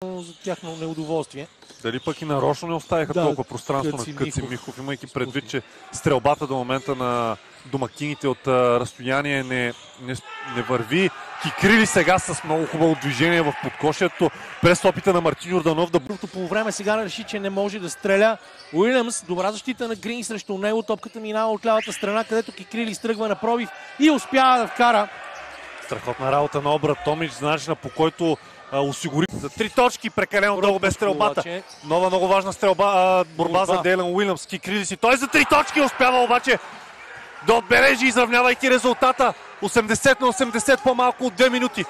за тяхно неудоволствие. Дали пък и нарочно не оставиха толкова пространство на Къци Михов, имайки предвид, че стрелбата до момента на домакините от разстояние не върви. Кикрили сега с много хубаво движение в подкошието през опита на Мартин Йорданов да... Първото по време сега реши, че не може да стреля. Уилямс, добра защита на Грин срещу него. Топката минава от лявата страна, където Кикрили стръгва на пробив и успява да вкара. Страхотна работа на Обрат Томич, начина по който осигури за 3 точки, прекалено дълго без стрелбата. Нова много важна борба за Дейлън Уилямс. Кикрили си. Той за 3 точки успява обаче да отбележи, изравнявайки резултата. 80 на 80, по-малко от 2 минути.